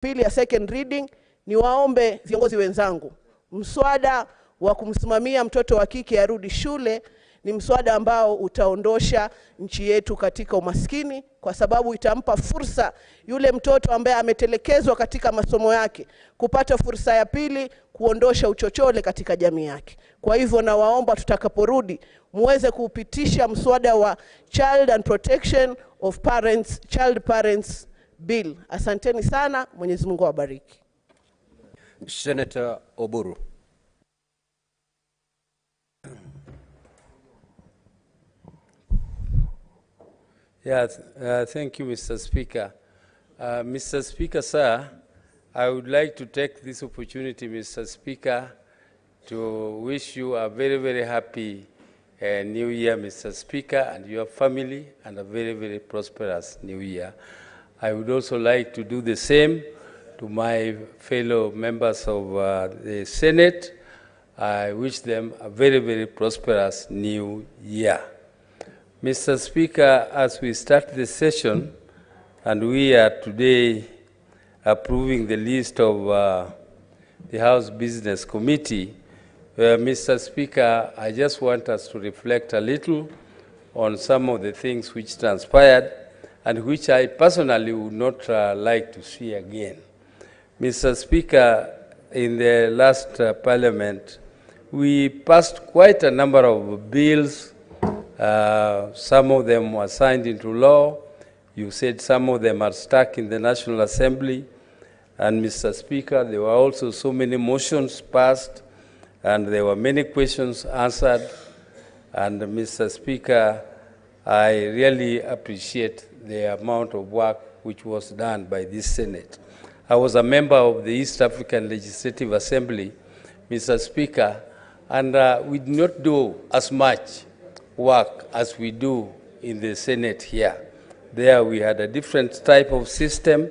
pili ya second reading, ni waombe viongozi wenzangu, mswada wa kumsimamia mtoto wa kike arudi shule ni mswada ambao utaondosha nchi yetu katika umaskini, kwa sababu itampa fursa yule mtoto ambaye ametelekezwa katika masomo yake kupata fursa ya pili, kuondosha uchochole katika jamii yake. Kwa hivyo na waomba tutakaporudi muweze kupitisha mswada wa Child and Protection of Parents, Child Parents Bill. Asanteni sana, Mwenyezi Mungu awabariki. Senator Oburu. Thank you, Mr. Speaker. Mr. Speaker, sir, I would like to take this opportunity, Mr. Speaker, to wish you a very, very happy New Year, Mr. Speaker, and your family, and a very, very prosperous New Year. I would also like to do the same to my fellow members of the Senate. I wish them a very, very prosperous New Year. Mr. Speaker, as we start the session, and we are today approving the list of the House Business Committee, Mr. Speaker, I just want us to reflect a little on some of the things which transpired and which I personally would not like to see again. Mr. Speaker, in the last Parliament, we passed quite a number of bills. Some of them were signed into law. You said some of them are stuck in the National Assembly. And Mr. Speaker, there were also so many motions passed, and there were many questions answered. And Mr. Speaker, I really appreciate the amount of work which was done by this Senate. I was a member of the East African Legislative Assembly, Mr. Speaker, and we did not do as much work as we do in the Senate here. There we had a different type of system,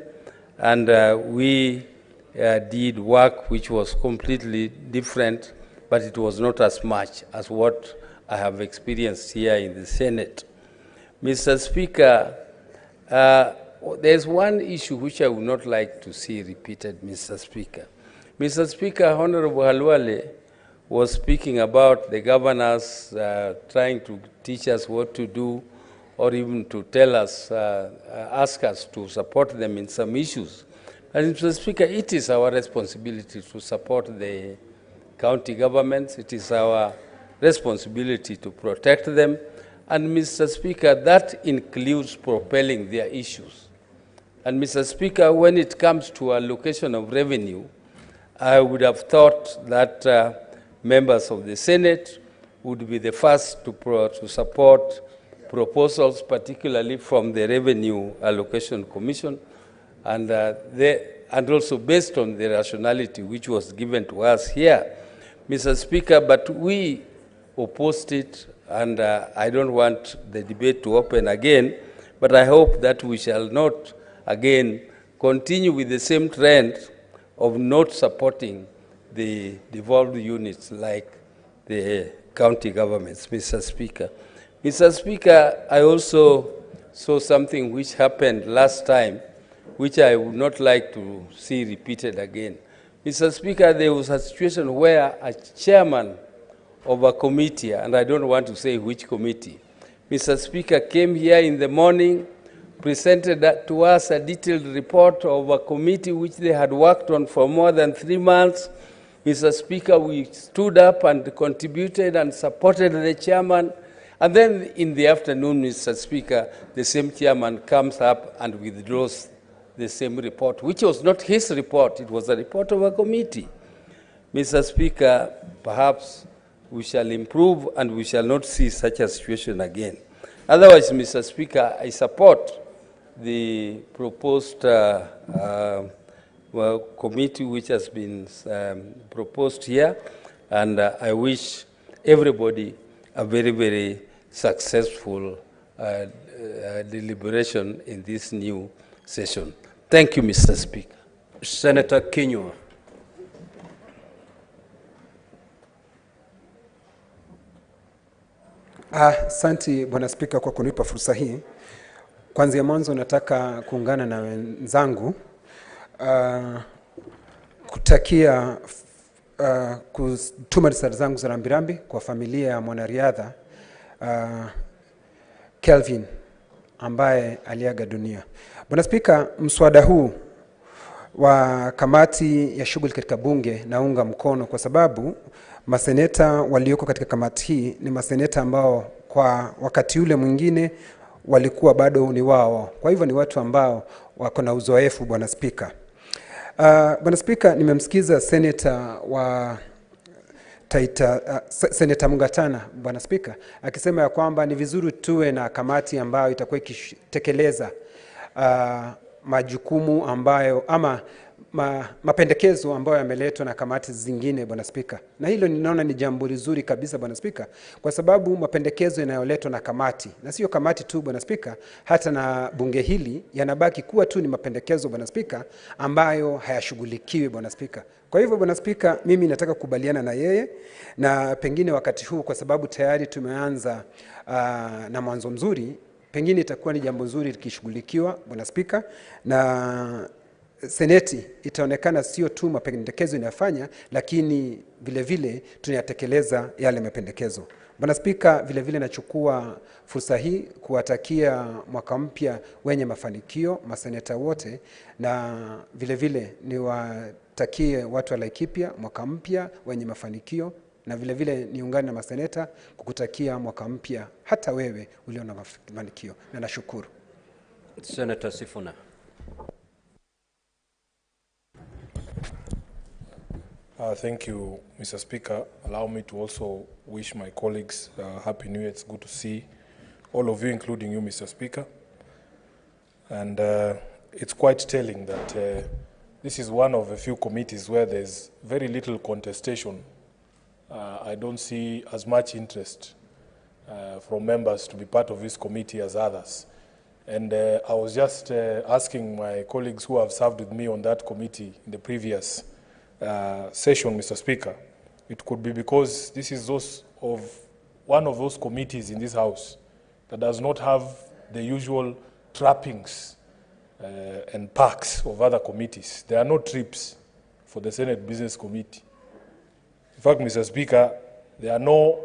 and we did work which was completely different, but it was not as much as what I have experienced here in the Senate. Mr. Speaker, there's one issue which I would not like to see repeated, Mr. Speaker. Mr. Speaker, Honorable Halwale was speaking about the governors trying to teach us what to do, or even to tell us, ask us to support them in some issues. And Mr. Speaker, it is our responsibility to support the county governments. It is our responsibility to protect them. And Mr. Speaker, that includes propelling their issues. And Mr. Speaker, when it comes to allocation of revenue, I would have thought that members of the Senate would be the first to support proposals, particularly from the Revenue Allocation Commission, and also based on the rationality which was given to us here, Mr. Speaker, but we opposed it, and I don't want the debate to open again, but I hope that we shall not again continue with the same trend of not supporting the devolved units like the county governments, Mr. Speaker. Mr. Speaker, I also saw something which happened last time, which I would not like to see repeated again. Mr. Speaker, there was a situation where a chairman of a committee, and I don't want to say which committee, Mr. Speaker, came here in the morning, presented to us a detailed report of a committee which they had worked on for more than 3 months. Mr. Speaker, we stood up and contributed and supported the chairman. And then in the afternoon, Mr. Speaker, the same chairman comes up and withdraws the same report, which was not his report. It was a report of a committee. Mr. Speaker, perhaps we shall improve and we shall not see such a situation again. Otherwise, Mr. Speaker, I support the proposed committee which has been proposed here, and I wish everybody a very, very successful deliberation in this new session. Thank you, Mr. Speaker. Senator Kinyua. Asante Bwana Spika kwa kunipa fursa hii. Kwanza mwanzo nataka kuungana na wenzangu kutakia kutuma risala zangu za rambirambi kwa familia ya mwanariadha Kelvin ambaye aliaga dunia. Bwana Spika, mswada huu wa kamati ya shughuli katika bunge naunga mkono kwa sababu maseneta walioko katika kamati hii ni maseneta ambao kwa wakati ule mwingine walikuwa bado ni wao. Kwa hivyo ni watu ambao wako na uzoefu, Bwana Spika. Bwana Spika, nimemsikiza seneta wa Taita, Seneta Mungatana, Bwana Spika, akisema ya kwamba ni vizuri tuwe na kamati ambayo itakuwa ikitekeleza majukumu ambayo ama mapendekezo ambayo yameletwa na kamati zingine, Bwana Spika. Na hilo ninaona ni jambo zuri kabisa, Bwana Spika, kwa sababu mapendekezo yanayoletwa na kamati, na sio kamati tu, Bwana Spika, hata na bunge hili yanabaki kuwa tu ni mapendekezo, Bwana Spika, ambayo hayashughulikiwi, Bwana Spika. Kwa hivyo, Bwana Spika, mimi nataka kukubaliana na yeye, na pengine wakati huu kwa sababu tayari tumeanza na mwanzo mzuri, pengine itakuwa ni jambo zuri likishughulikiwa, Bwana Spika, na Seneti itaonekana sio tu mapendekezo inafanya, lakini vile vile tunayatekeleza yale mapendekezo. Bwana Spika, vile vile nachukua fursa hii kuwatakia mwaka mpya wenye mafanikio maseneta wote, na vile vile niwatakie watu wa Laikipia mwaka mpya wenye mafanikio, na vile vile niungane na maseneta kukutakia mwaka mpya hata wewe ulio na mafanikio, na nashukuru. Senator Sifuna. Thank you, Mr. Speaker. Allow me to also wish my colleagues Happy New Year. It's good to see all of you, including you, Mr. Speaker. And it's quite telling that this is one of a few committees where there's very little contestation. I don't see as much interest from members to be part of this committee as others. And I was just asking my colleagues who have served with me on that committee in the previous session, Mr. Speaker, it could be because this is one of those committees in this House that does not have the usual trappings and perks of other committees. There are no trips for the Senate Business Committee. In fact, Mr. Speaker, there are no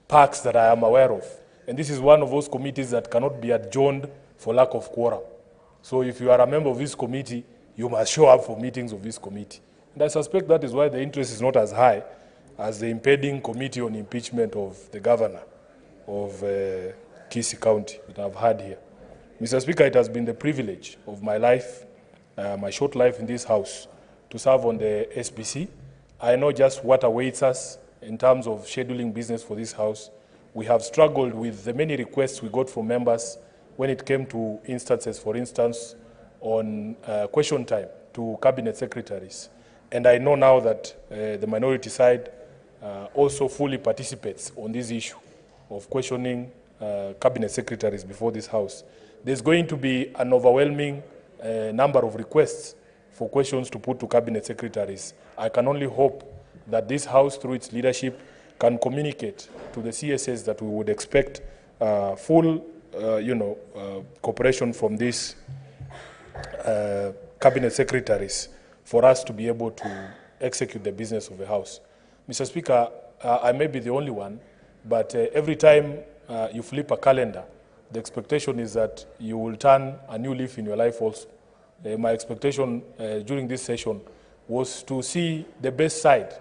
perks that I am aware of. And this is one of those committees that cannot be adjourned for lack of quorum. So if you are a member of this committee, you must show up for meetings of this committee. And I suspect that is why the interest is not as high as the impending committee on impeachment of the governor of Kisii County that I've had here. Mr. Speaker, it has been the privilege of my life, my short life in this House, to serve on the SBC. I know just what awaits us in terms of scheduling business for this House. We have struggled with the many requests we got from members when it came to instances, for instance, on question time to cabinet secretaries. And I know now that the minority side also fully participates on this issue of questioning cabinet secretaries before this House. There's going to be an overwhelming number of requests for questions to put to cabinet secretaries. I can only hope that this House, through its leadership, can communicate to the CSS that we would expect full, cooperation from these cabinet secretaries for us to be able to execute the business of the House. Mr. Speaker, I may be the only one, but every time you flip a calendar, the expectation is that you will turn a new leaf in your life also. My expectation during this session was to see the best side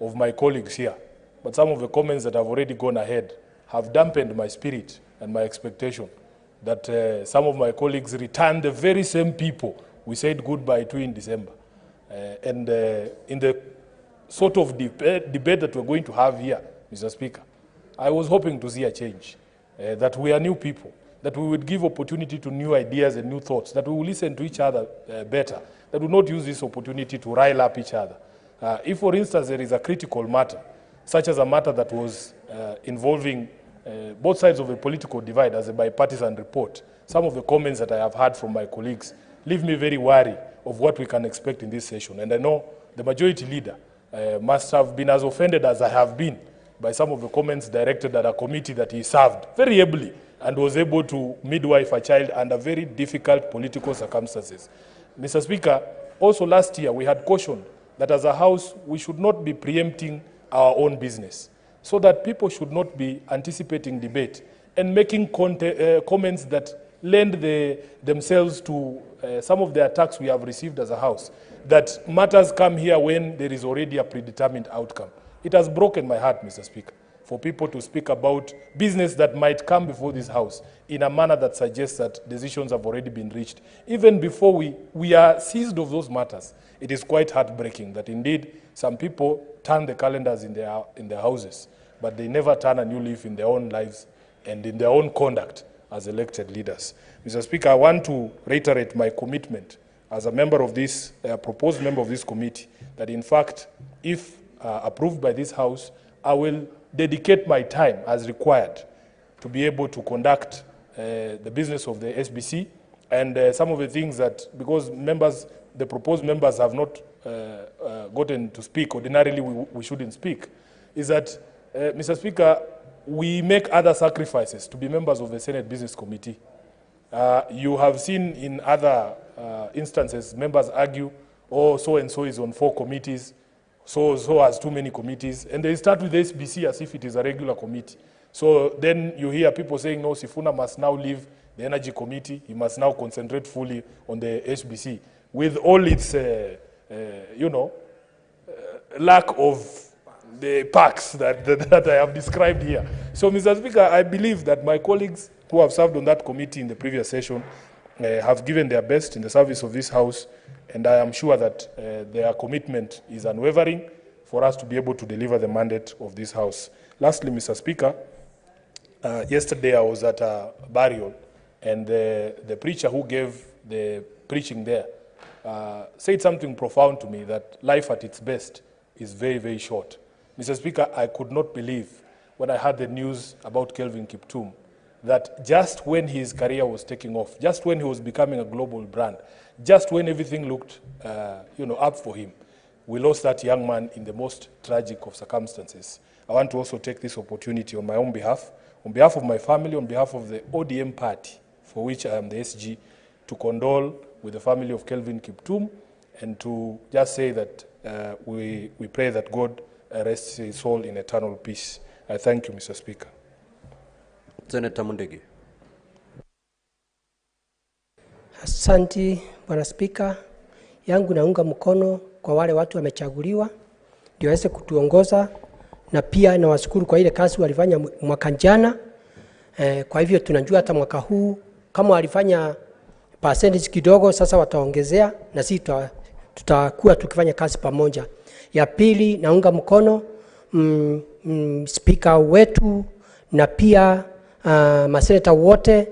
of my colleagues here. But some of the comments that have already gone ahead have dampened my spirit and my expectation that some of my colleagues return the very same people we said goodbye to in December. In the sort of debate that we're going to have here, Mr. Speaker, I was hoping to see a change, that we are new people, that we would give opportunity to new ideas and new thoughts, that we will listen to each other better, that we will not use this opportunity to rile up each other. If, for instance, there is a critical matter, such as a matter that was involving both sides of a political divide as a bipartisan report, some of the comments that I have heard from my colleagues leave me very wary of what we can expect in this session. And I know the majority leader must have been as offended as I have been by some of the comments directed at a committee that he served very ably and was able to midwife a child under very difficult political circumstances. Mr. Speaker, Also last year, we had cautioned that as a house, we should not be preempting our own business, so that people should not be anticipating debate and making comments that lend themselves to some of the attacks we have received as a house, that matters come here when there is already a predetermined outcome. It has broken my heart, Mr. Speaker, for people to speak about business that might come before this house in a manner that suggests that decisions have already been reached. Even before we are seized of those matters, it is quite heartbreaking that indeed some people turn the calendars in their houses, but they never turn a new leaf in their own lives and in their own conduct as elected leaders. Mr. Speaker, I want to reiterate my commitment as a member of this, proposed member of this committee, that in fact, if approved by this House, I will dedicate my time as required to be able to conduct the business of the SBC, and some of the things that, because the proposed members have not gotten to speak, ordinarily we shouldn't speak, is that, Mr. Speaker, we make other sacrifices to be members of the Senate Business Committee. You have seen in other instances, members argue, oh, so-and-so is on 4 committees, so has too many committees, and they start with the SBC as if it is a regular committee. So then you hear people saying, no, Sifuna must now leave the Energy Committee, he must now concentrate fully on the SBC, with all its, lack of the perks that I have described here. So, Mr. Speaker, I believe that my colleagues who have served on that committee in the previous session have given their best in the service of this House, and I am sure that their commitment is unwavering for us to be able to deliver the mandate of this House. Lastly, Mr. Speaker, yesterday I was at a burial, and the preacher who gave the preaching there said something profound to me, that life at its best is very, very short. Mr. Speaker, I could not believe when I heard the news about Kelvin Kiptum, that just when his career was taking off, just when he was becoming a global brand, just when everything looked up for him, we lost that young man in the most tragic of circumstances. I want to also take this opportunity on my own behalf of my family, on behalf of the ODM party, for which I am the SG, to condole with the family of Kelvin Kiptum, and to just say that we pray that God rests his soul in eternal peace. I thank you, Mr. Speaker. Senator Mundegi. Asante, Bwana Spika. Yangu naunga mkono kwa wale watu wamechaguliwa ndio waweze kutuongoza, na pia nawashukuru kwa ile kazi walifanya mwaka jana. Kwa hivyo tunajua hata mwaka huu kama walifanya percentage kidogo, sasa wataongezea na sisi tutakuwa tukifanya kazi pamoja. Ya pili, naunga mkono speaker wetu na pia maseneta wote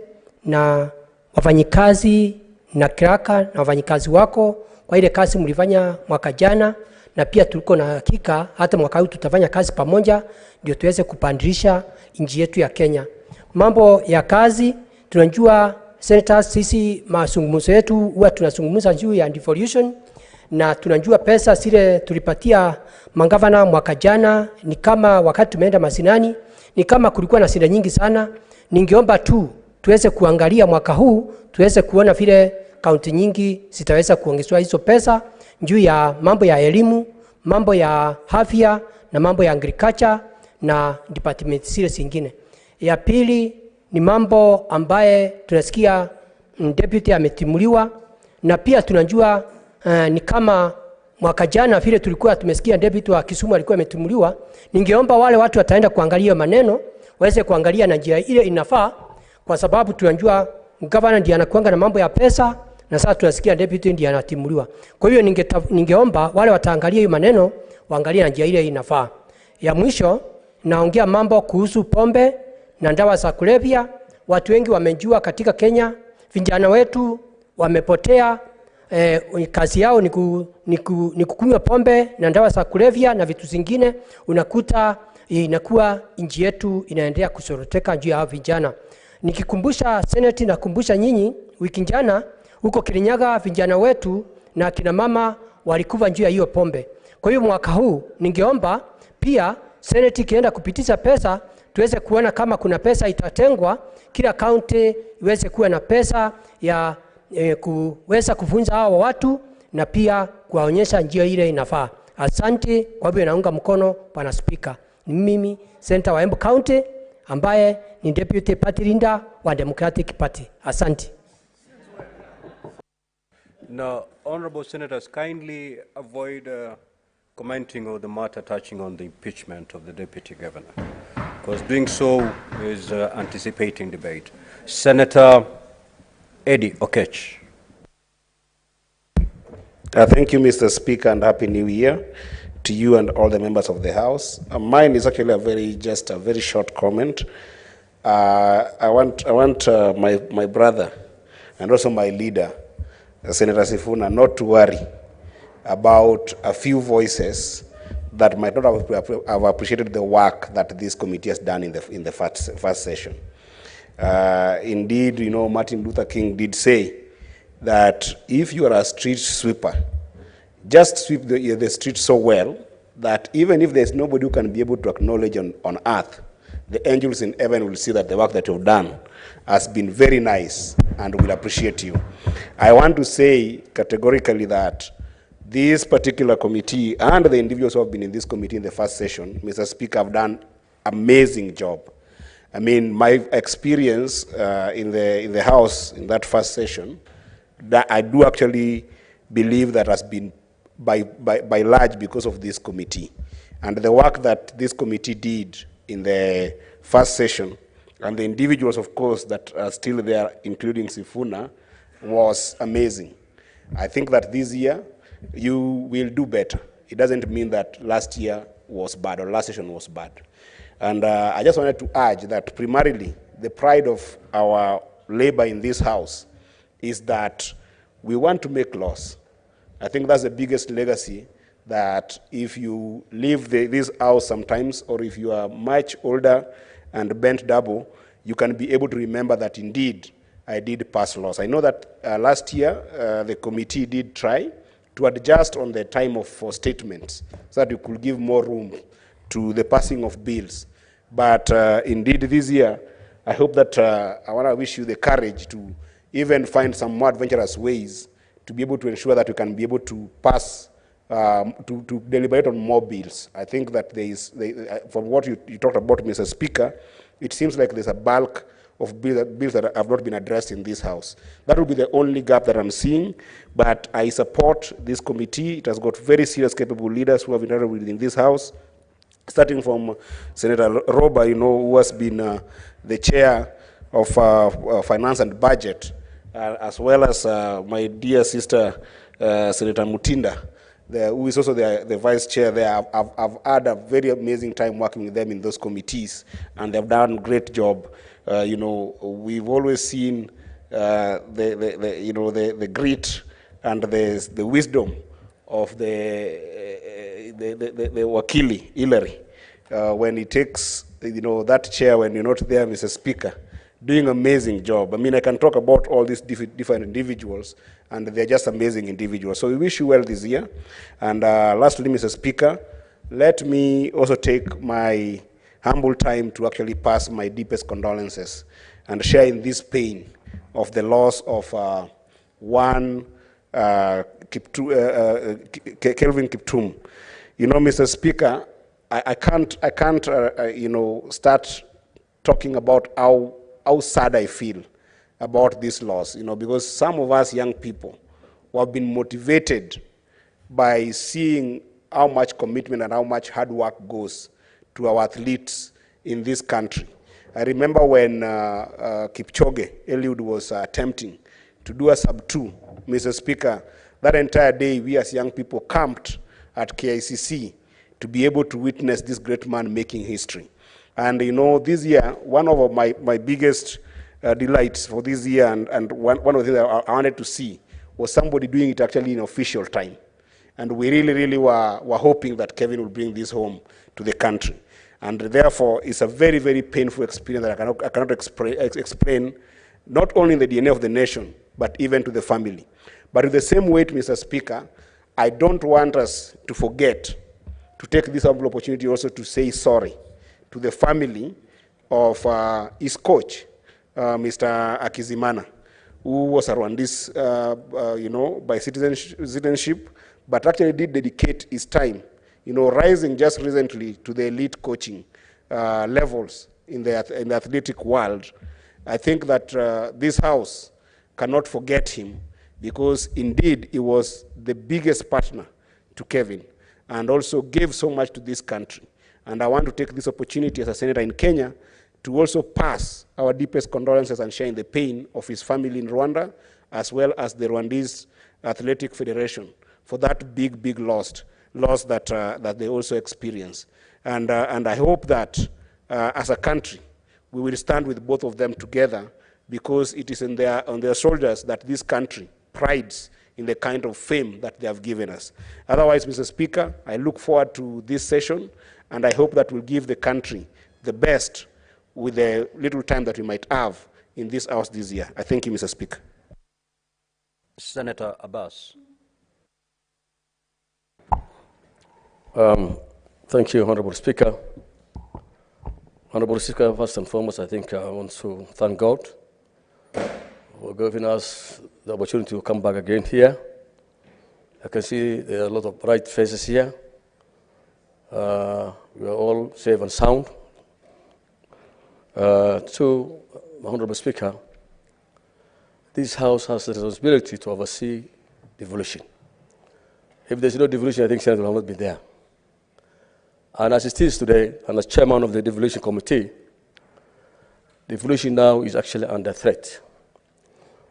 na wafanyikazi na kiraka na wafanyikazi wako kwa ile kazi mlifanya mwaka jana, na pia tuliko na hakika hata mwaka huu tutafanya kazi pamoja ndio tuweze kupandilisha nchi yetu ya Kenya. Mambo ya kazi, tunajua senators, sisi mazungumzo yetu huwa tunazungumza juu ya devolution, na tunajua pesa zile tulipatia mangavana mwaka jana, ni kama wakati tumeenda masinani, ni kama kulikuwa na shida nyingi sana. Ningeomba tu tuweze kuangalia mwaka huu, tuweze kuona vile kaunti nyingi zitaweza kuongezwa hizo pesa juu ya mambo ya elimu, mambo ya afya na mambo ya agriculture na department zile zingine. Ya pili ni mambo ambaye tunasikia deputy ametimuliwa, na pia tunajua ni kama mwaka jana vile tulikuwa tumesikia deputy wa Kisumu alikuwa ametimuliwa. Ningeomba wale watu wataenda kuangalia maneno waweze kuangalia na njia ile inafaa, kwa sababu tunajua governor ndiye anakuanga na mambo ya pesa, na sasa tunasikia deputy ndiye anatimuliwa. Kwa hiyo ningeomba wale wataangalia hiyo maneno waangalie na njia ile inafaa. Ya mwisho naongea mambo kuhusu pombe na dawa za kulevya. Watu wengi wamejua katika Kenya, vijana wetu wamepotea, kazi yao ni kukunywa pombe na dawa za kulevya na vitu zingine. Unakuta inakuwa nchi yetu inaendelea kusoroteka juu ya vijana. Nikikumbusha Senate, nakumbusha nyinyi, wiki jana huko Kirinyaga vijana wetu na kina mama walikufa juu ya hiyo pombe. Kwa hiyo mwaka huu ningeomba pia Senate ikienda kupitisha pesa, tuweze kuona kama kuna pesa itatengwa, kila county iweze kuwa na pesa ya kuweza kufunza hao watu na pia kuwaonyesha njia ile inafaa. Asante. Kwa hivyo naunga mkono Bwana Spika. Ni mimi Senator wa Embu County ambaye ni Deputy Party Leader wa Democratic Party. Asante. Now, honorable senators, kindly avoid commenting on the matter touching on the impeachment of the deputy governor, because doing so is anticipating debate. Senator Eddie Okech. Thank you, Mr. Speaker, and Happy New Year to you and all the members of the House. Mine is actually just a very short comment. I want my brother and also my leader, Senator Sifuna, not to worry about a few voices that might not have appreciated the work that this committee has done in the first session. Indeed, Martin Luther King did say that if you are a street sweeper, just sweep the street so well that even if there's nobody who can be able to acknowledge on earth, the angels in heaven will see that the work that you've done has been very nice and will appreciate you. I want to say categorically that this particular committee and the individuals who have been in this committee in the first session, Mr. Speaker, have done amazing job. I mean, my experience in the House in that first session, that I do actually believe that has been by large because of this committee. And the work that this committee did in the first session, and the individuals, of course, that are still there, including Sifuna, was amazing. I think that this year, you will do better. It doesn't mean that last year was bad or last session was bad. And I just wanted to urge that primarily, the pride of our labor in this House is that we want to make laws. I think that's the biggest legacy, that if you leave this House sometimes, or if you are much older and bent double, you can be able to remember that indeed I did pass laws. I know that last year the committee did try to adjust on the time for statements so that you could give more room to the passing of bills. But indeed this year, I hope that I want to wish you the courage to even find some more adventurous ways to be able to ensure that you can be able to pass, to deliberate on more bills. I think that there is, from what you talked about, Mr. Speaker, it seems like there's a bulk of bills that have not been addressed in this House. That will be the only gap that I'm seeing, but I support this committee. It has got very serious, capable leaders who have been involved within this House, starting from Senator Roba, who has been the chair of Finance and Budget, as well as my dear sister, Senator Mutinda, who is also the vice chair there. I've had a very amazing time working with them in those committees, and they've done a great job. We've always seen the grit and the wisdom of the Wakili, Hillary, when he takes, that chair when you're not there, Mr. Speaker, doing amazing job. I mean, I can talk about all these different individuals, and they're just amazing individuals. So we wish you well this year. And lastly, Mr. Speaker, let me also take my humble time to actually pass my deepest condolences and share in this pain of the loss of one Kelvin Kiptum. Mr. Speaker, I can't start talking about how sad I feel about this loss, because some of us young people who have been motivated by seeing how much commitment and how much hard work goes to our athletes in this country. I remember when Kipchoge, Eliud, was attempting to do a sub-2, Mr. Speaker, that entire day we as young people camped at KICC to be able to witness this great man making history. And this year, one of my biggest delights for this year, and one of the things I wanted to see was somebody doing it actually in official time. And we really were hoping that Kevin will bring this home to the country. And therefore, it's a very, very painful experience that I cannot explain, not only in the DNA of the nation, but even to the family. But in the same weight, Mr. Speaker, I don't want us to forget to take this humble opportunity also to say sorry to the family of his coach, Mr. Akizimana, who was a Rwandese, by citizenship, but actually did dedicate his time, rising just recently to the elite coaching levels in the athletic world. I think that this House cannot forget him, because indeed he was the biggest partner to Kelvin and also gave so much to this country. And I want to take this opportunity as a senator in Kenya to also pass our deepest condolences and share in the pain of his family in Rwanda, as well as the Rwandese Athletic Federation, for that big loss that they also experience. And I hope that as a country, we will stand with both of them together, because it is on their shoulders that this country prides in the kind of fame that they have given us. Otherwise, Mr. Speaker, I look forward to this session, and I hope that we'll give the country the best with the little time that we might have in this House this year. I thank you, Mr. Speaker. Senator Abbas. Thank you, Honorable Speaker. Honorable Speaker, first and foremost, I think I want to thank God for giving us the opportunity to come back again here. I can see there are a lot of bright faces here. We are all safe and sound. To Honorable Speaker, this House has the responsibility to oversee devolution. If there's no devolution, I think Senate will not be there. And as it is today, and as chairman of the Devolution Committee, devolution now is actually under threat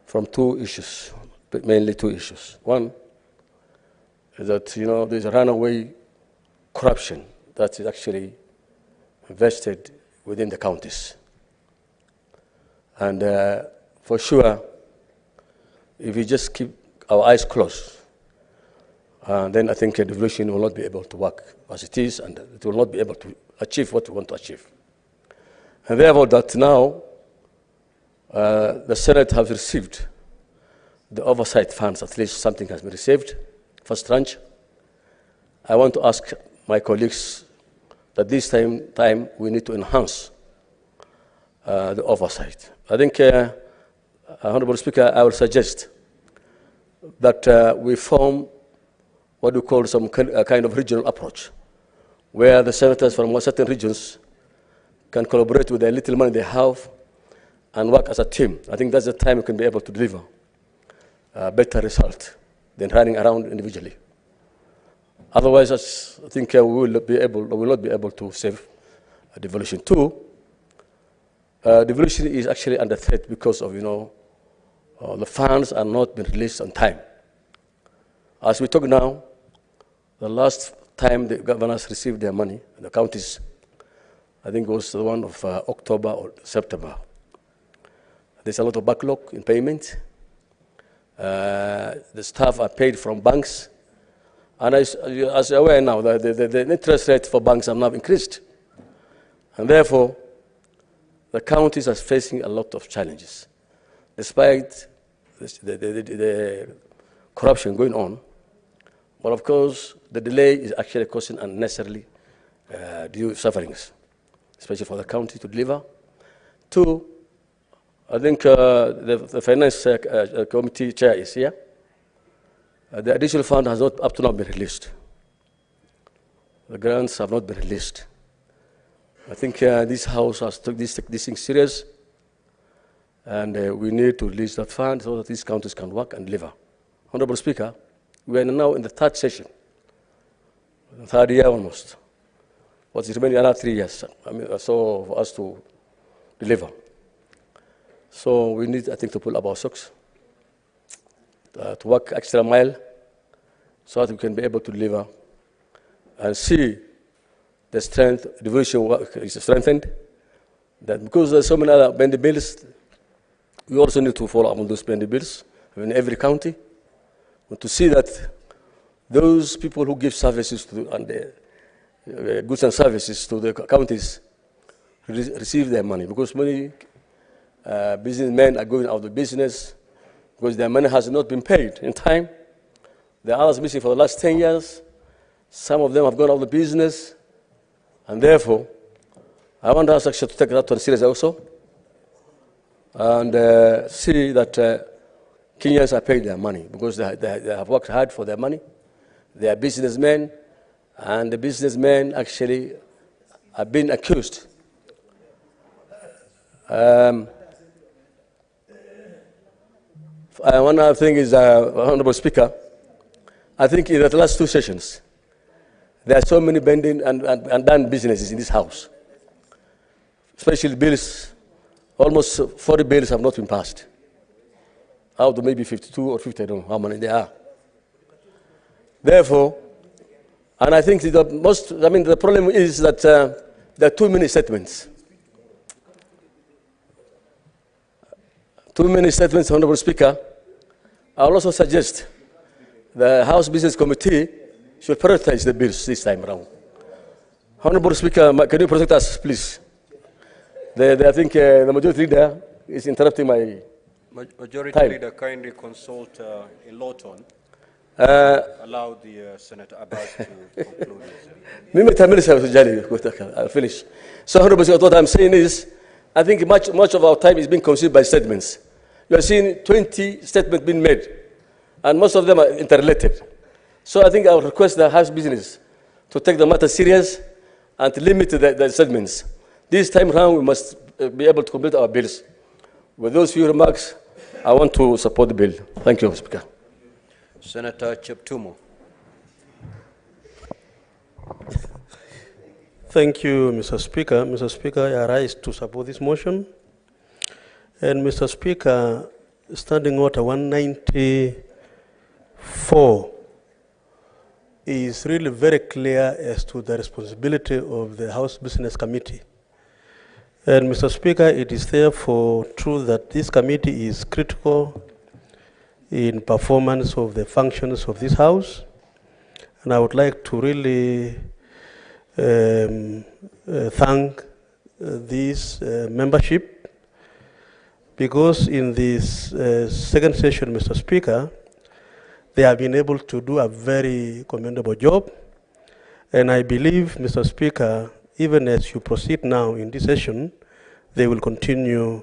from two issues, but mainly two issues. One is that, there's a runaway corruption that is actually invested within the counties. And for sure, if we just keep our eyes closed, then I think devolution will not be able to work as it is, and it will not be able to achieve what we want to achieve. And therefore, that now the Senate has received the oversight funds, at least something has been received, first tranche. I want to ask my colleagues that this time we need to enhance the oversight. I think, Honorable Speaker, I will suggest that we form what we call some kind of regional approach, where the senators from certain regions can collaborate with the little money they have and work as a team. I think that's the time we can be able to deliver a better result than running around individually. Otherwise, I think we will not be able to save devolution. Two, devolution is actually under threat because of, the funds are not being released on time. As we talk now, the last time the governors received their money, the counties, I think it was the one of October or September. There's a lot of backlog in payment. The staff are paid from banks. And as you're aware now, the interest rate for banks have now increased. And therefore, the counties are facing a lot of challenges. Despite the corruption going on, but of course, the delay is actually causing unnecessarily due sufferings, especially for the county to deliver. Two, I think the Finance Committee Chair is here. The additional fund has not up to now been released. The grants have not been released. I think this House has took this thing serious, and we need to release that fund so that these counties can work and deliver. Honorable Speaker, we are now in the third session, the third year almost. What's remaining another 3 years, so for us to deliver. So we need, I think, to pull up our socks, to work extra mile, so that we can be able to deliver and see the strength, devolution work is strengthened. That because there's so many other bendy bills, we also need to follow up on those bendy bills in every county, and to see that those people who give services to goods and services to the counties receive their money, because many businessmen are going out of business because their money has not been paid in time. There are others missing for the last 10 years. Some of them have gone out of business, and therefore, I want us actually to take that one serious also, and see that Kenyans are paid their money because they have worked hard for their money. They are businessmen, and the businessmen actually have been accused. One other thing is, Honorable Speaker, I think in the last 2 sessions, there are so many bending and done businesses in this House. Especially bills, almost 40 bills have not been passed. Out of maybe 52 or 50, I don't know how many there are. Therefore, and I think the problem is that there are too many statements. Too many statements, Honorable Speaker. I will also suggest the House Business Committee should prioritize the bills this time around. Honorable Speaker, can you protect us, please? I think the majority leader is interrupting my Majority time. Leader, kindly consult in Lawton. Allow the Senator Abbas to conclude. I'll finish. So, Honorable Speaker, what I'm saying is, I think much of our time is being consumed by statements. You are seeing 20 statements being made, and most of them are interrelated. So I think I would request the House Business to take the matter serious and to limit the statements. This time around, we must be able to complete our bills. With those few remarks, I want to support the bill. Thank you, Speaker. Senator Kiptum. Thank you, Mr. Speaker. Mr. Speaker, I rise to support this motion. And Mr. Speaker, Standing Order 194 is really very clear as to the responsibility of the House Business Committee. And Mr. Speaker, it is therefore true that this committee is critical in performance of the functions of this House. And I would like to really thank this membership, because in this second session, Mr. Speaker, they have been able to do a very commendable job. And I believe, Mr. Speaker, even as you proceed now in this session, they will continue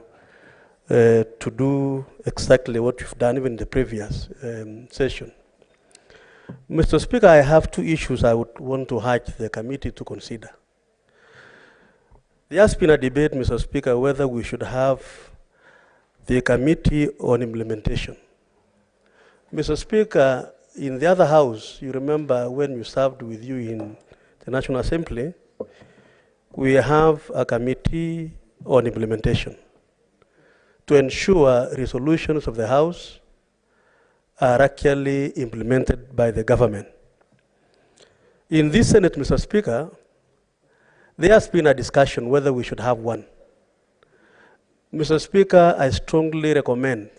to do exactly what you've done even in the previous session. Mr. Speaker, I have 2 issues I would want to urge the committee to consider. There has been a debate, Mr. Speaker, whether we should have the Committee on Implementation. Mr. Speaker, in the other House, you remember when you served with you in the National Assembly, we have a Committee on Implementation to ensure resolutions of the House are actually implemented by the government. In this Senate, Mr. Speaker, there has been a discussion whether we should have one. Mr. Speaker, I strongly recommend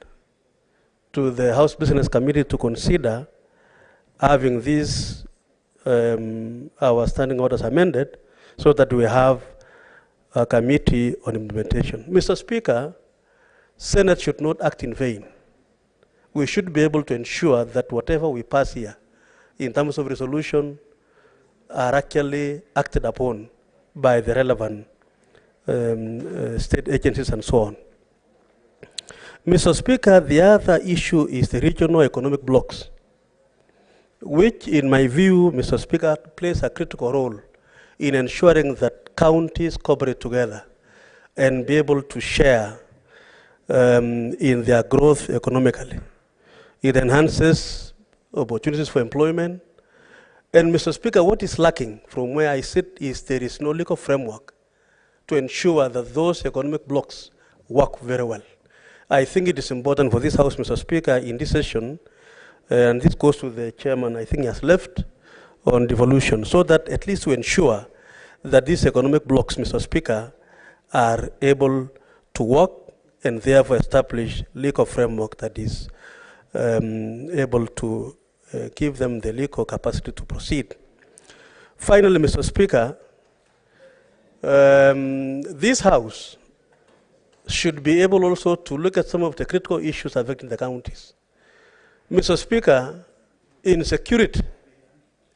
to the House Business Committee to consider having these, our standing orders amended so that we have a Committee on Implementation. Mr. Speaker, Senate should not act in vain. We should be able to ensure that whatever we pass here in terms of resolution are actually acted upon by the relevant state agencies and so on. Mr. Speaker, the other issue is the regional economic blocks, which in my view, Mr. Speaker, plays a critical role in ensuring that counties cooperate together and be able to share in their growth economically. It enhances opportunities for employment. And Mr. Speaker, what is lacking from where I sit is there is no legal framework to ensure that those economic blocks work very well. I think it is important for this House, Mr. Speaker, in this session, and this goes to the chairman, I think he has left, on devolution, so that at least to ensure that these economic blocks, Mr. Speaker, are able to work and therefore establish legal framework that is able to give them the legal capacity to proceed. Finally, Mr. Speaker, this House should be able also to look at some of the critical issues affecting the counties. Mr. Speaker, insecurity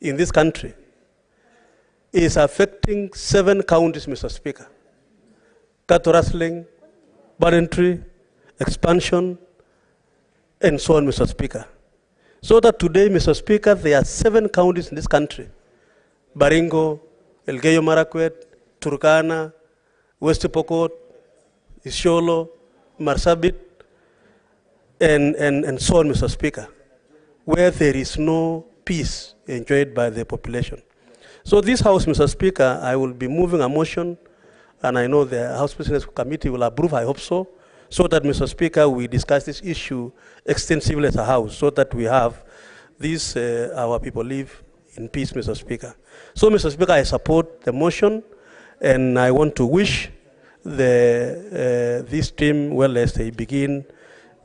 in this country is affecting 7 counties, Mr. Speaker. Cattle rustling, banditry, expansion, and so on, Mr. Speaker. So that today, Mr. Speaker, there are 7 counties in this country: Baringo, Elgeyo Marakwet, Turkana, West Pokot, Isiolo, Marsabit, and so on, Mr. Speaker, where there is no peace enjoyed by the population. So this House, Mr. Speaker, I will be moving a motion, and I know the House Business Committee will approve, I hope so that, Mr. Speaker, we discuss this issue extensively as a House, so that we have this, our people live in peace, Mr. Speaker. So, Mr. Speaker, I support the motion, and I want to wish this team well as they begin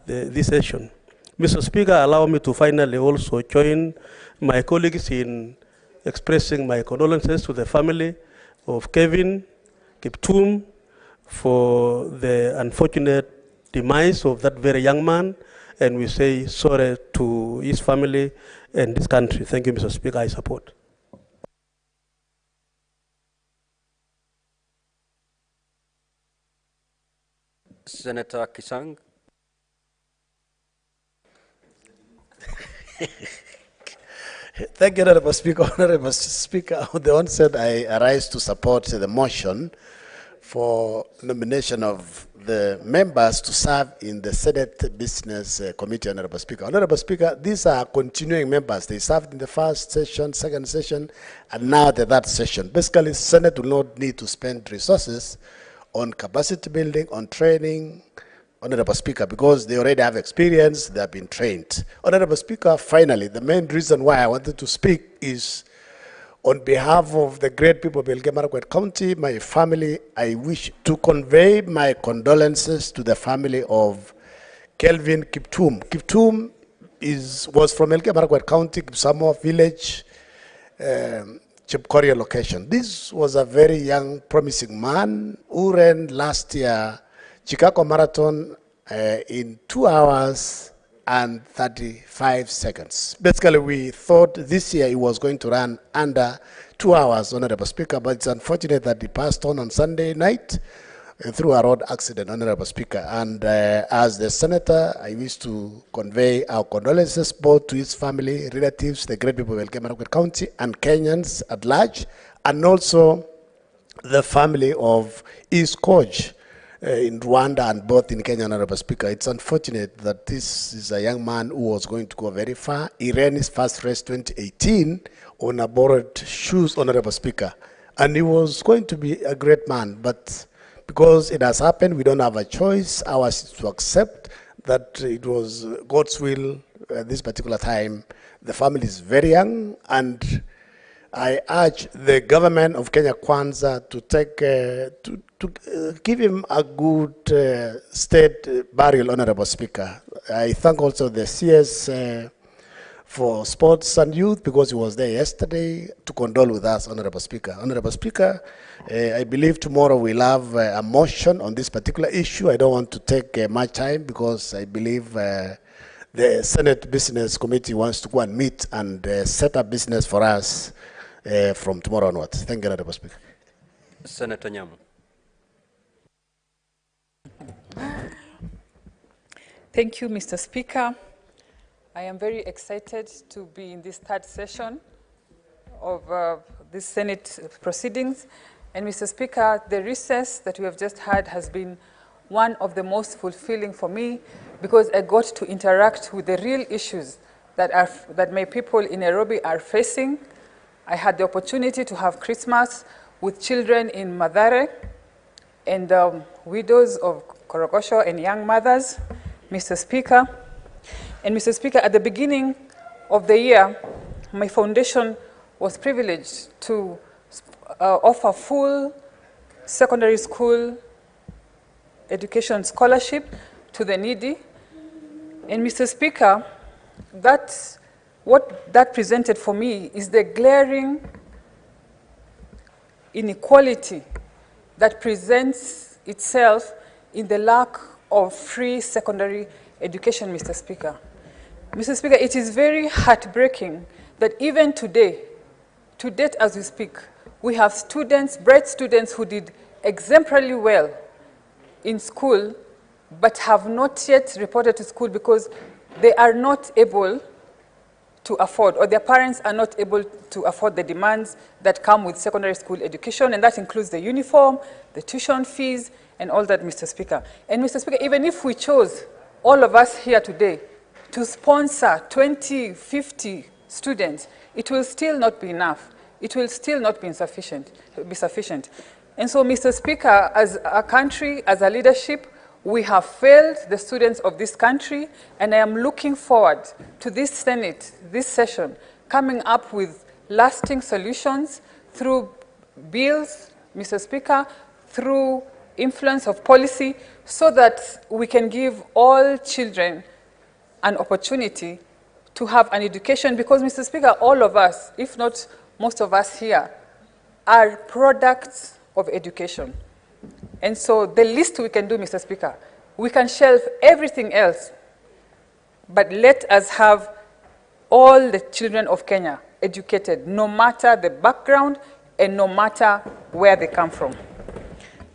this session. Mr. Speaker, allow me to finally also join my colleagues in expressing my condolences to the family of Kelvin, Kiptum, for the unfortunate demise of that very young man, and we say sorry to his family and this country. Thank you, Mr. Speaker. I support. Senator Kisang. Thank you, Honorable Speaker. Honorable Speaker, on the onset, I arise to support the motion for nomination of the members to serve in the Senate Business Committee, Honorable Speaker. Honorable Speaker, these are continuing members. They served in the first session, second session, and now the third session. Basically, the Senate will not need to spend resources on capacity building, on training, Honorable Speaker, because they already have experience, they have been trained. Honorable Speaker, finally, the main reason why I wanted to speak is on behalf of the great people of Elgeyo Marakwet County, my family, I wish to convey my condolences to the family of Kelvin Kiptum. Kiptum was from Elgeyo Marakwet County, Kipsamoa village, Chepkorio location. This was a very young, promising man who ran last year Chicago Marathon in 2 hours and 35 seconds. Basically, we thought this year he was going to run under 2 hours, Honorable Speaker, but it's unfortunate that he passed on Sunday night through a road accident, Honorable Speaker. And as the Senator, I wish to convey our condolences both to his family, relatives, the great people of Elgeyo Marakwet County, and Kenyans at large, and also the family of his coach in Rwanda and both in Kenya, Honorable Speaker. It's unfortunate that this is a young man who was going to go very far. He ran his first race 2018 on a borrowed shoes, Honorable Speaker. And he was going to be a great man, but because it has happened, we don't have a choice. Ours is to accept that it was God's will at this particular time. The family is very young, and I urge the government of Kenya Kwanza to take to give him a good state burial, Honorable Speaker. I thank also the CS for Sports and Youth, because he was there yesterday to condole with us, Honorable Speaker. Honorable Speaker, I believe tomorrow we'll have a motion on this particular issue. I don't want to take much time, because I believe the Senate Business Committee wants to go and meet and set up business for us from tomorrow onwards. Thank you, Honorable Speaker. Senator Nyamu. Thank you, Mr. Speaker. I am very excited to be in this third session of this Senate proceedings. And Mr. Speaker, the recess that we have just had has been one of the most fulfilling for me, because I got to interact with the real issues that my people in Nairobi are facing. I had the opportunity to have Christmas with children in Mathare and widows of Korokosho and young mothers, Mr. Speaker. And Mr. Speaker, at the beginning of the year, my foundation was privileged to offer full secondary school education scholarship to the needy. And Mr. Speaker, what that presented for me is the glaring inequality that presents itself in the lack of free secondary education, Mr. Speaker. Mr. Speaker, it is very heartbreaking that even today, to date as we speak, we have students, bright students who did exemplarily well in school, but have not yet reported to school because they are not able to afford, or their parents are not able to afford the demands that come with secondary school education, and that includes the uniform, the tuition fees, and all that, Mr. Speaker. And Mr. Speaker, even if we chose, all of us here today, to sponsor 20, 50 students, it will still not be enough. It will still not be sufficient. And so, Mr. Speaker, as a country, as a leadership, we have failed the students of this country, and I am looking forward to this Senate, this session, coming up with lasting solutions through bills, Mr. Speaker, through influence of policy, so that we can give all children an opportunity to have an education, because, Mr. Speaker, all of us, if not most of us here, are products of education. And so the least we can do, Mr. Speaker, we can shelve everything else, but let us have all the children of Kenya educated, no matter the background and no matter where they come from.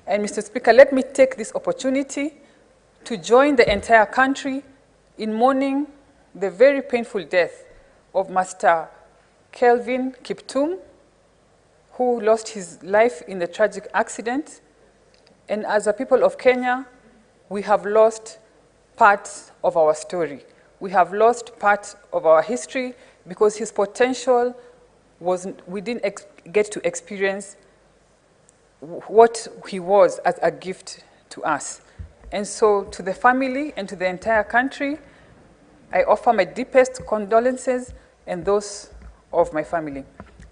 And Mr. Speaker, let me take this opportunity to join the entire country in mourning the very painful death of Master Kelvin Kiptum, who lost his life in a tragic accident. And as a people of Kenya, we have lost part of our story. We have lost part of our history because his potential we didn't get to experience what he was as a gift to us. And so to the family and to the entire country, I offer my deepest condolences and those of my family.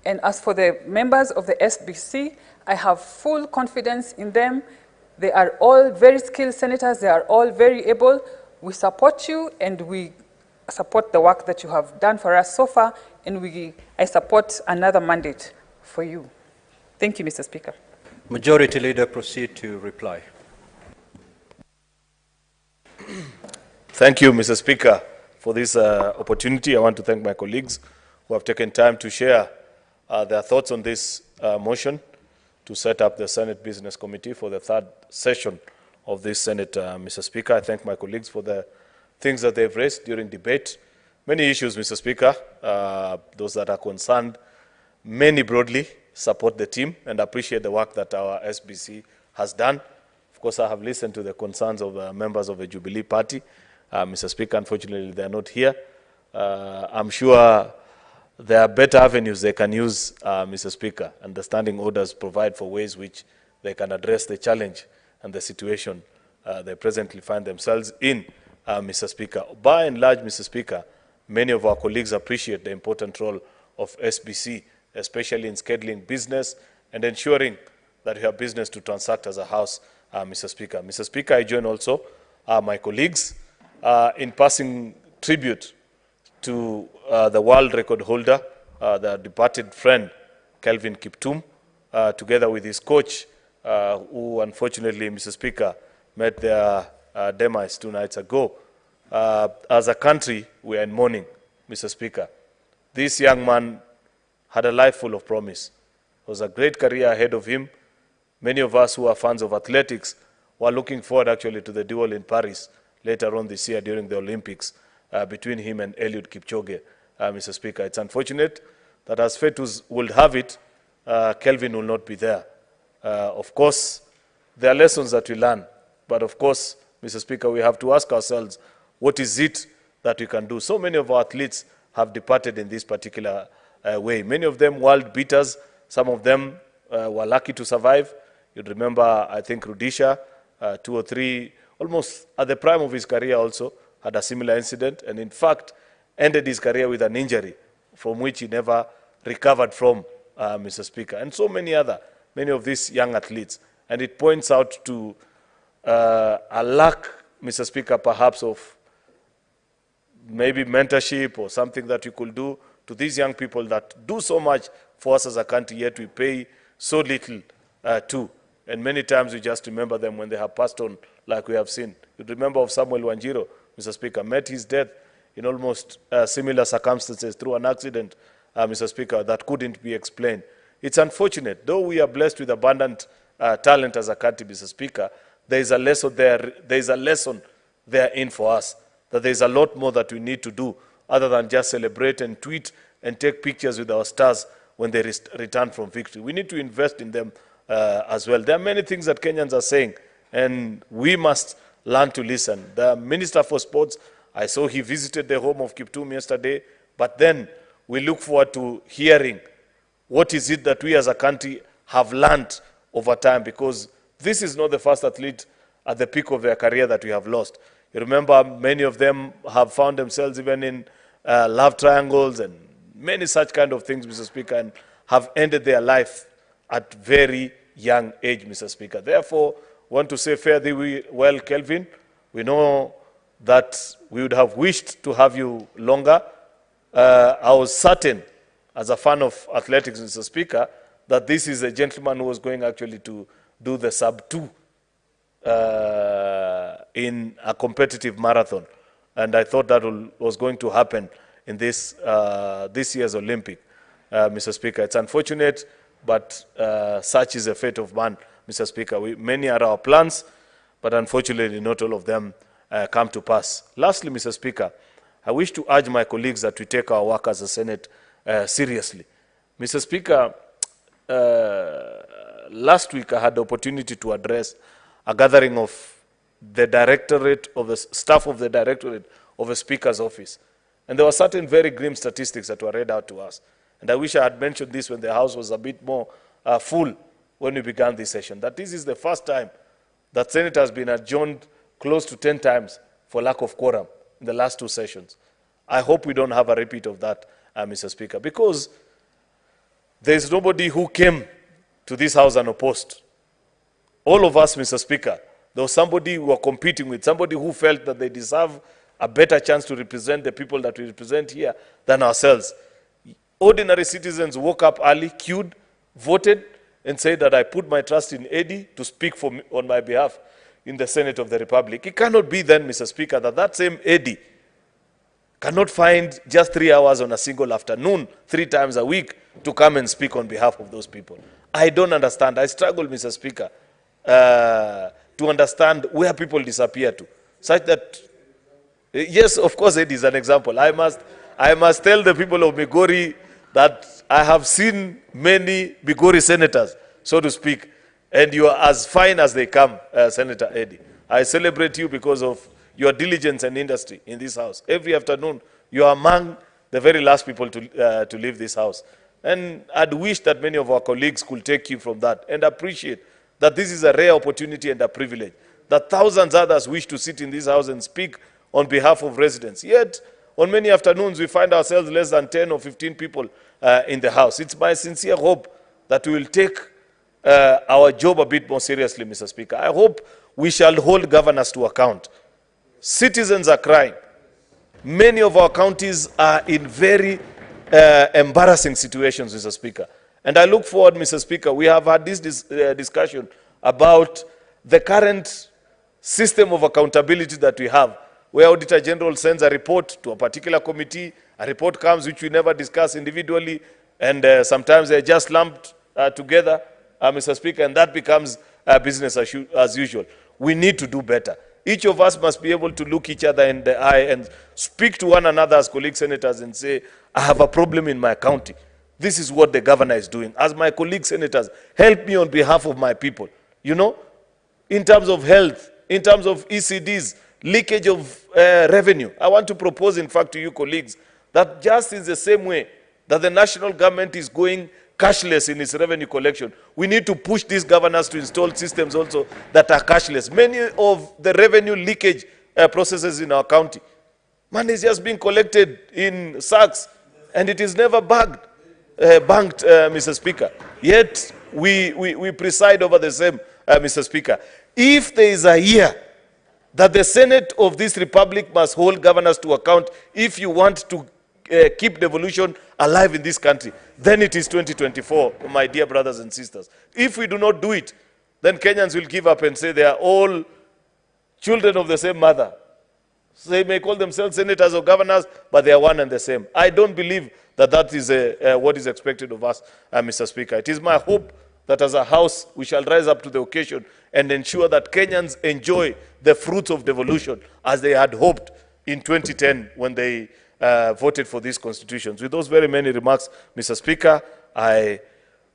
And as for the members of the SBC, I have full confidence in them. They are all very skilled senators. They are all very able. We support you, and we support the work that you have done for us so far, and I support another mandate for you. Thank you, Mr. Speaker. Majority Leader, proceed to reply. Thank you, Mr. Speaker, for this opportunity. I want to thank my colleagues who have taken time to share their thoughts on this motion to set up the Senate Business Committee for the third session of this Senate, Mr. Speaker. I thank my colleagues for the things that they've raised during debate. Many issues, Mr. Speaker, those that are concerned, many broadly support the team and appreciate the work that our SBC has done. Of course, I have listened to the concerns of members of the Jubilee Party. Mr. Speaker, unfortunately, they are not here. I'm sure there are better avenues they can use, Mr. Speaker, and the standing orders provide for ways which they can address the challenge and the situation they presently find themselves in, Mr. Speaker. By and large, Mr. Speaker, many of our colleagues appreciate the important role of SBC, especially in scheduling business and ensuring that we have business to transact as a House, Mr. Speaker. Mr. Speaker, I join also my colleagues in passing tribute to the world record holder, the departed friend, Kelvin Kiptum, together with his coach, who unfortunately, Mr. Speaker, met their demise 2 nights ago. As a country, we are in mourning, Mr. Speaker. This young man had a life full of promise. There was a great career ahead of him. Many of us who are fans of athletics were looking forward actually to the duel in Paris later on this year during the Olympics between him and Eliud Kipchoge, Mr. Speaker. It's unfortunate that as fate would have it, Kelvin will not be there. Of course, there are lessons that we learn, but of course, Mr. Speaker, we have to ask ourselves, what is it that we can do? So many of our athletes have departed in this particular way. Many of them world beaters. Some of them were lucky to survive. You'd remember, I think, Rudisha, 2 or 3, almost at the prime of his career also, had a similar incident, and in fact, ended his career with an injury from which he never recovered from, Mr. Speaker. And so many of these young athletes. And it points out to a lack, Mr. Speaker, perhaps of maybe mentorship or something that you could do to these young people that do so much for us as a country, yet we pay so little to. And many times we just remember them when they have passed on, like we have seen. You remember of Samuel Wanjiro, Mr. Speaker, met his death in almost similar circumstances through an accident, Mr. Speaker, that couldn't be explained. It's unfortunate. Though we are blessed with abundant talent as a country, Mr. Speaker, there is a lesson therein for us. that there's a lot more that we need to do other than just celebrate and tweet and take pictures with our stars when they return from victory. We need to invest in them as well. There are many things that Kenyans are saying, and we must learn to listen. The Minister for Sports, I saw he visited the home of Kiptum yesterday, but then we look forward to hearing what is it that we as a country have learned over time, because this is not the first athlete at the peak of their career that we have lost. You remember many of them have found themselves even in love triangles and many such kind of things, Mr. Speaker, and have ended their life at very young age, Mr. Speaker. Therefore, I want to say fare thee well, Kelvin. We know that we would have wished to have you longer. I was certain, as a fan of athletics, Mr. Speaker, that this is a gentleman who was going actually to do the sub-2 in a competitive marathon. And I thought that was going to happen in this year's Olympic, Mr. Speaker. It's unfortunate, but such is the fate of man, Mr. Speaker. Many are our plans, but unfortunately not all of them come to pass. Lastly, Mr. Speaker, I wish to urge my colleagues that we take our work as a Senate seriously. Mr. Speaker, last week I had the opportunity to address a gathering of the directorate, of the staff of the directorate of the Speaker's office. And there were certain very grim statistics that were read out to us. And I wish I had mentioned this when the House was a bit more full when we began this session, that this is the first time that Senate has been adjourned close to 10 times for lack of quorum in the last 2 sessions. I hope we don't have a repeat of that, Mr. Speaker, because there's nobody who came to this House unopposed. All of us, Mr. Speaker, there was somebody we were competing with, somebody who felt that they deserve a better chance to represent the people that we represent here than ourselves. Ordinary citizens woke up early, queued, voted, and said that I put my trust in Eddie to speak on my behalf in the Senate of the Republic. It cannot be then, Mr. Speaker, that same Eddie cannot find just 3 hours on a single afternoon, 3 times a week, to come and speak on behalf of those people. I don't understand. I struggle, Mr. Speaker, to understand where people disappear to, such that, yes, of course, Eddie is an example. I must tell the people of Migori that I have seen many Migori senators, so to speak, and you are as fine as they come, Senator Eddie. I celebrate you because of your diligence and industry in this House. Every afternoon, you are among the very last people to leave this House. And I'd wish that many of our colleagues could take you from that and appreciate that this is a rare opportunity and a privilege, that thousands others wish to sit in this House and speak on behalf of residents. Yet, on many afternoons, we find ourselves less than 10 or 15 people in the House. It's my sincere hope that we will take our job a bit more seriously, Mr. Speaker. I hope we shall hold governors to account. Citizens are crying. Many of our counties are in very embarrassing situations, Mr. Speaker. And I look forward, Mr. Speaker, we have had this discussion about the current system of accountability that we have, where Auditor General sends a report to a particular committee, a report comes which we never discuss individually, and sometimes they're just lumped together, Mr. Speaker, and that becomes business as usual. We need to do better. Each of us must be able to look each other in the eye and speak to one another as colleague senators and say, I have a problem in my county. This is what the governor is doing. As my colleague senators, help me on behalf of my people. You know, in terms of health, in terms of ECDs, leakage of revenue. I want to propose, in fact, to you colleagues, that just in the same way that the national government is going cashless in its revenue collection, we need to push these governors to install systems also that are cashless. Many of the revenue leakage processes in our county, money is just being collected in sacks, and it is never banked, Mr. Speaker. Yet, we preside over the same, Mr. Speaker. If there is a year that the Senate of this republic must hold governors to account if you want to keep devolution alive in this country, then it is 2024, my dear brothers and sisters. If we do not do it, then Kenyans will give up and say they are all children of the same mother. So they may call themselves senators or governors, but they are one and the same. I don't believe that that is what is expected of us, Mr. Speaker. It is my hope that as a House, we shall rise up to the occasion and ensure that Kenyans enjoy the fruits of devolution as they had hoped in 2010 when they voted for these constitutions. With those very many remarks, Mr. Speaker, I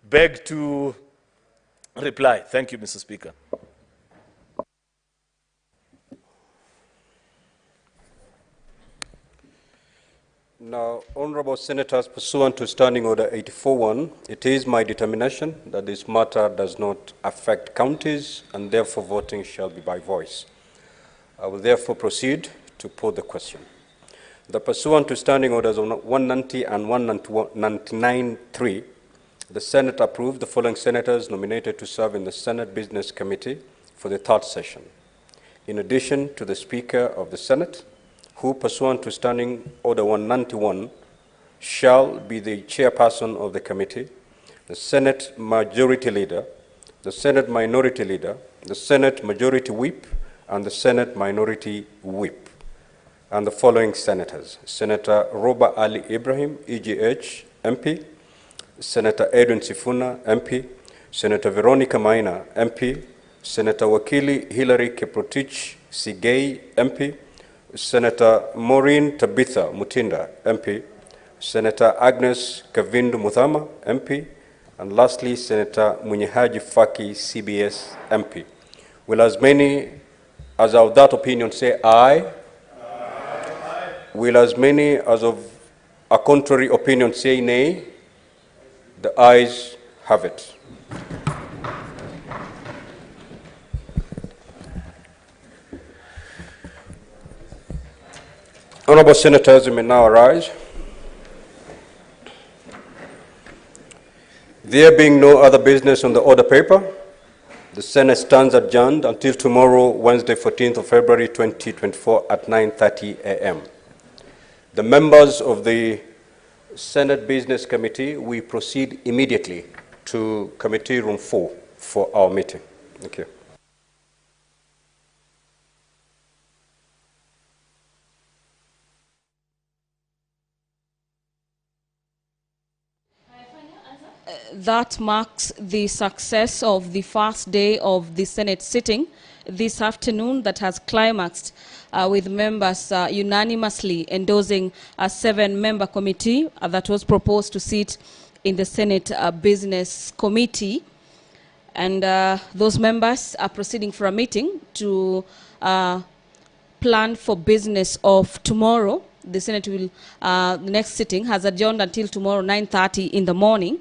beg to reply. Thank you, Mr. Speaker. Now, honorable senators, pursuant to Standing Order 84-1, it is my determination that this matter does not affect counties, and therefore voting shall be by voice. I will therefore proceed to put the question. The pursuant to Standing Orders 190 and 199.3, the Senate approved the following senators nominated to serve in the Senate Business Committee for the third session. In addition to the Speaker of the Senate, who, pursuant to Standing Order 191, shall be the chairperson of the committee, the Senate Majority Leader, the Senate Minority Leader, the Senate Majority Whip, and the Senate Minority Whip. And the following senators: Senator Roba Ali Ibrahim, EGH, MP, Senator Edwin Sifuna, MP, Senator Veronica Maina, MP, Senator Wakili Hilary Kiprotich Sigei, MP, Senator Maureen Tabitha Mutinda, MP, Senator Agnes Kavindu Muthama, MP, and lastly, Senator Munyehaji Faki, CBS, MP. Will as many as of that opinion say aye? Aye. Will as many as of a contrary opinion say nay? The ayes have it. Honorable senators, you may now arise. There being no other business on the order paper, the Senate stands adjourned until tomorrow, Wednesday, 14th of February, 2024 at 9:30 a.m. The members of the Senate Business Committee, we proceed immediately to Committee Room 4 for our meeting. Thank you. That marks the success of the first day of the Senate sitting this afternoon that has climaxed with members unanimously endorsing a 7-member committee that was proposed to sit in the Senate Business Committee. And those members are proceeding for a meeting to plan for business of tomorrow. The Senate will, the next sitting has adjourned until tomorrow 9:30 in the morning,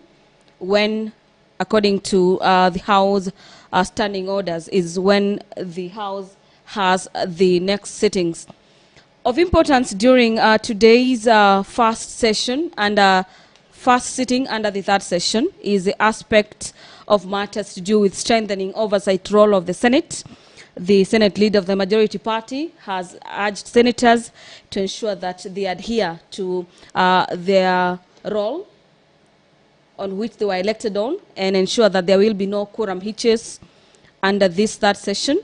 when, according to the House standing orders, is when the House has the next sittings. Of importance during today's first session and first sitting under the third session is the aspect of matters to do with strengthening oversight role of the Senate. The Senate leader of the majority party has urged senators to ensure that they adhere to their role on which they were elected on, and ensure that there will be no quorum hitches under this third session.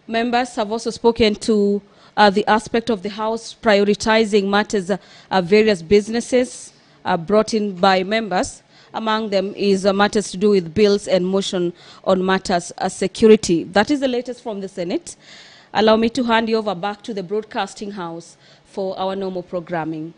Members have also spoken to the aspect of the House prioritizing matters, various businesses brought in by members. Among them is matters to do with bills and motion on matters security. That is the latest from the Senate. Allow me to hand you over back to the Broadcasting House for our normal programming.